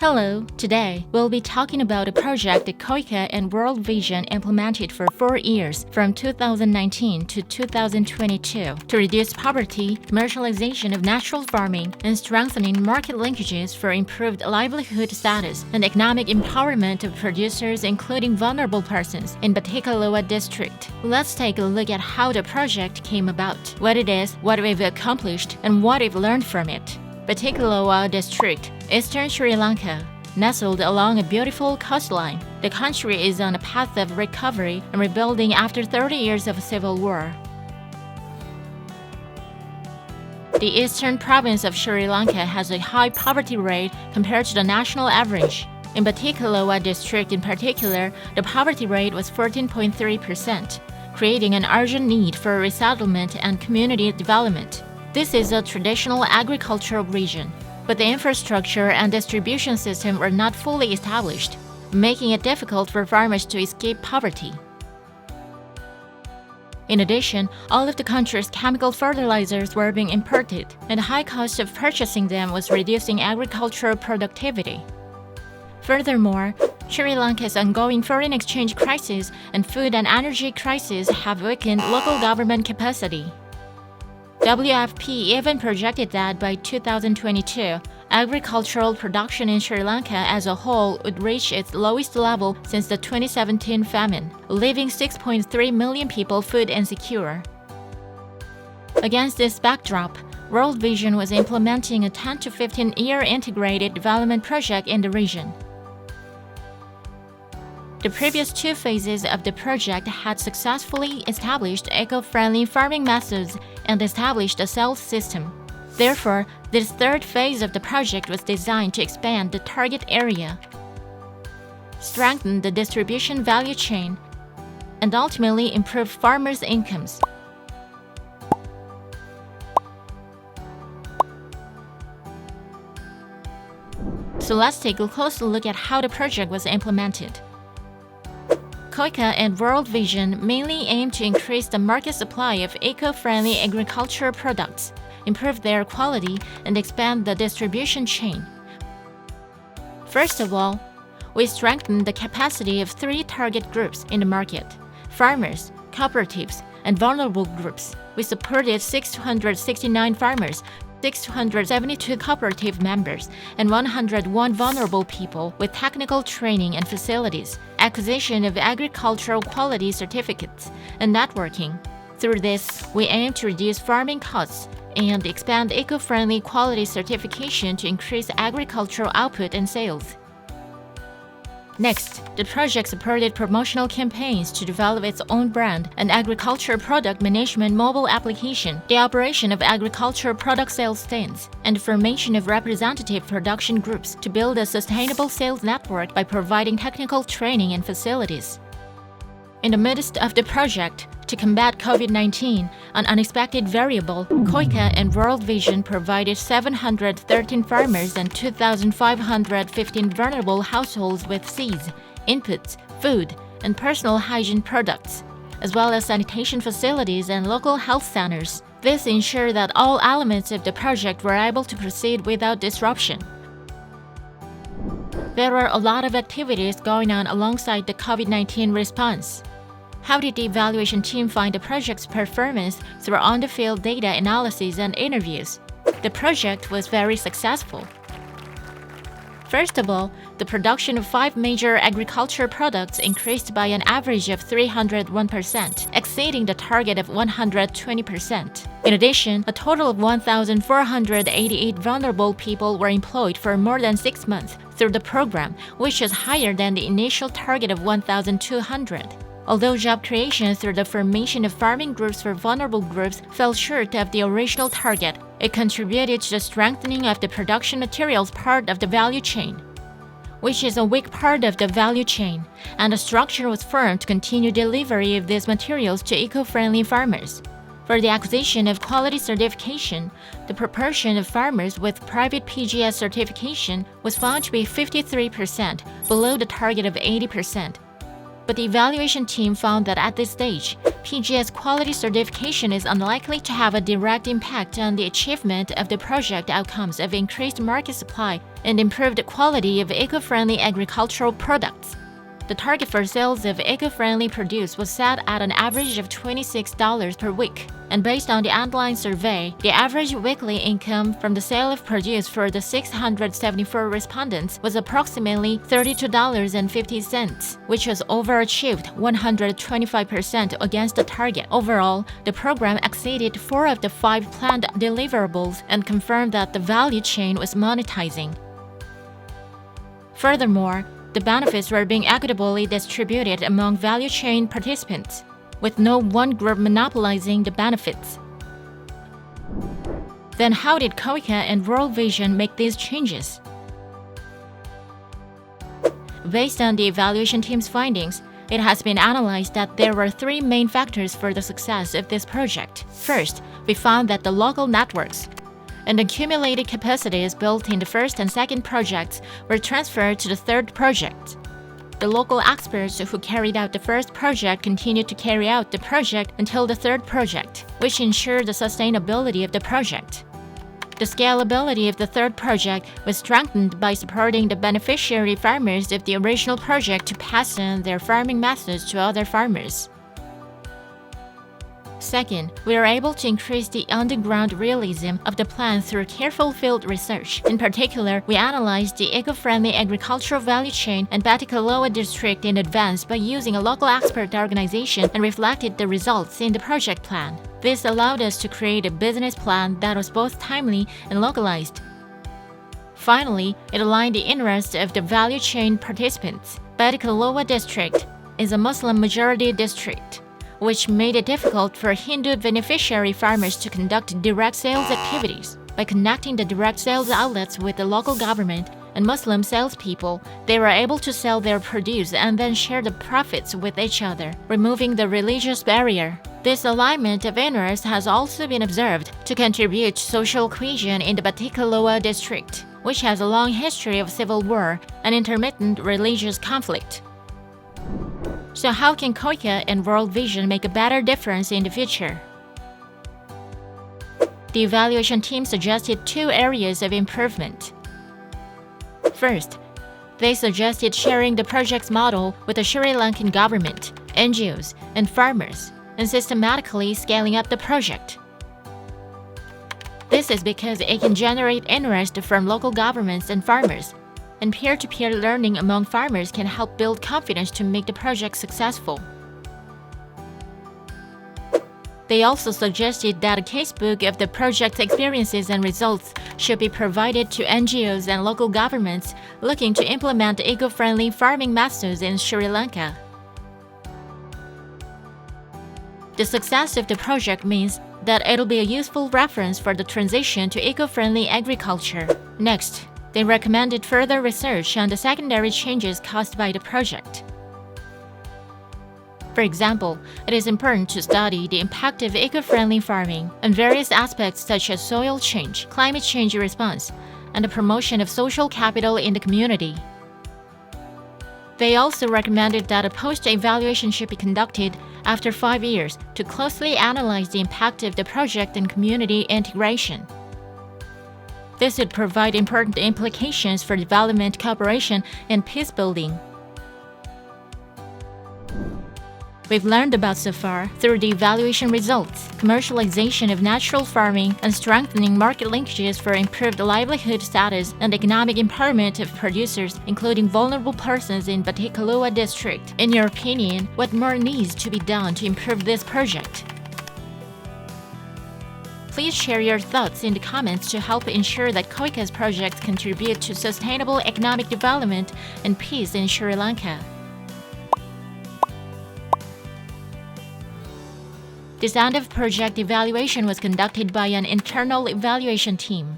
Hello, today we'll be talking about a project that KOICA and World Vision implemented for 4 years from 2019 to 2022 to reduce poverty, commercialization of natural farming, and strengthening market linkages for improved livelihood status and economic empowerment of producers including vulnerable persons in Batticaloa district. Let's take a look at how the project came about, what it is, what we've accomplished, and what we've learned from it. Batticaloa district, eastern Sri Lanka. Nestled along a beautiful coastline, the country is on a path of recovery and rebuilding after 30 years of civil war. The eastern province of Sri Lanka has a high poverty rate compared to the national average. In Batticaloa district in particular, the poverty rate was 14.3%, creating an urgent need for resettlement and community development. This is a traditional agricultural region, but the infrastructure and distribution system were not fully established, making it difficult for farmers to escape poverty. In addition, all of the country's chemical fertilizers were being imported, and the high cost of purchasing them was reducing agricultural productivity. Furthermore, Sri Lanka's ongoing foreign exchange crisis and food and energy crisis have weakened local government capacity. WFP even projected that by 2022, agricultural production in Sri Lanka as a whole would reach its lowest level since the 2017 famine, leaving 6.3 million people food insecure. Against this backdrop, World Vision was implementing a 10 to 15-year integrated development project in the region. The previous 2 phases of the project had successfully established eco-friendly farming methods and established a sales system. Therefore, this 3rd phase of the project was designed to expand the target area, strengthen the distribution value chain, and ultimately improve farmers' incomes. So let's take a closer look at how the project was implemented. KOICA and World Vision mainly aim to increase the market supply of eco-friendly agricultural products, improve their quality, and expand the distribution chain. First of all, we strengthened the capacity of 3 target groups in the market: farmers, cooperatives, and vulnerable groups. We supported 669 farmers, 672 cooperative members, and 101 vulnerable people with technical training and facilities, acquisition of agricultural quality certificates, and networking. Through this, we aim to reduce farming costs and expand eco-friendly quality certification to increase agricultural output and sales. Next, the project supported promotional campaigns to develop its own brand, an agriculture product management mobile application, the operation of agricultural product sales stands, and the formation of representative production groups to build a sustainable sales network by providing technical training and facilities. In the midst of the project, to combat COVID-19, an unexpected variable, KOICA and World Vision provided 713 farmers and 2,515 vulnerable households with seeds, inputs, food, and personal hygiene products, as well as sanitation facilities and local health centers. This ensured that all elements of the project were able to proceed without disruption. There were a lot of activities going on alongside the COVID-19 response. How did the evaluation team find the project's performance through on-the-field data analysis and interviews? The project was very successful. First of all, the production of 5 major agriculture products increased by an average of 301%, exceeding the target of 120%. In addition, a total of 1,488 vulnerable people were employed for more than 6 months through the program, which is higher than the initial target of 1,200. Although job creation through the formation of farming groups for vulnerable groups fell short of the original target, it contributed to the strengthening of the production materials part of the value chain, which is a weak part of the value chain, and a structure was formed to continue delivery of these materials to eco-friendly farmers. For the acquisition of quality certification, the proportion of farmers with private PGS certification was found to be 53%, below the target of 80%. But the evaluation team found that at this stage, PGS quality certification is unlikely to have a direct impact on the achievement of the project outcomes of increased market supply and improved quality of eco-friendly agricultural products. The target for sales of eco-friendly produce was set at an average of $26 per week, and based on the underlying survey, the average weekly income from the sale of produce for the 674 respondents was approximately $32.50, which was overachieved 125% against the target. Overall, the program exceeded 4 of the 5 planned deliverables and confirmed that the value chain was monetizing. Furthermore, the benefits were being equitably distributed among value chain participants, with no one group monopolizing the benefits. Then how did KOICA and World Vision make these changes? Based on the evaluation team's findings, it has been analyzed that there were 3 main factors for the success of this project. First, we found that the local networks and accumulated capacities built in the first and second projects were transferred to the third project. The local experts who carried out the first project continued to carry out the project until the third project, which ensured the sustainability of the project. The scalability of the third project was strengthened by supporting the beneficiary farmers of the original project to pass on their farming methods to other farmers. Second, we were able to increase the on-the-ground realism of the plan through careful field research. In particular, we analyzed the eco-friendly agricultural value chain and Batticaloa district in advance by using a local expert organization and reflected the results in the project plan. This allowed us to create a business plan that was both timely and localized. Finally, it aligned the interests of the value chain participants. Batticaloa district is a Muslim-majority district, which made it difficult for Hindu beneficiary farmers to conduct direct sales activities. By connecting the direct sales outlets with the local government and Muslim salespeople, they were able to sell their produce and then share the profits with each other, removing the religious barrier. This alignment of interests has also been observed to contribute to social cohesion in the Batticaloa district, which has a long history of civil war and intermittent religious conflict. So how can KOICA and World Vision make a better difference in the future? The evaluation team suggested 2 areas of improvement. First, they suggested sharing the project's model with the Sri Lankan government, NGOs, and farmers, and systematically scaling up the project. This is because it can generate interest from local governments and farmers, and peer-to-peer learning among farmers can help build confidence to make the project successful. They also suggested that a casebook of the project's experiences and results should be provided to NGOs and local governments looking to implement eco-friendly farming methods in Sri Lanka. The success of the project means that it'll be a useful reference for the transition to eco-friendly agriculture. Next, they recommended further research on the secondary changes caused by the project. For example, it is important to study the impact of eco-friendly farming on various aspects such as soil change, climate change response, and the promotion of social capital in the community. They also recommended that a post-evaluation should be conducted after 5 years to closely analyze the impact of the project and community integration. This would provide important implications for development cooperation and peace building. We've learned about so far through the evaluation results, commercialization of natural farming, and strengthening market linkages for improved livelihood status and economic empowerment of producers, including vulnerable persons in Batticaloa district. In your opinion, what more needs to be done to improve this project? Please share your thoughts in the comments to help ensure that KOICA's projects contribute to sustainable economic development and peace in Sri Lanka. This end of project evaluation was conducted by an internal evaluation team.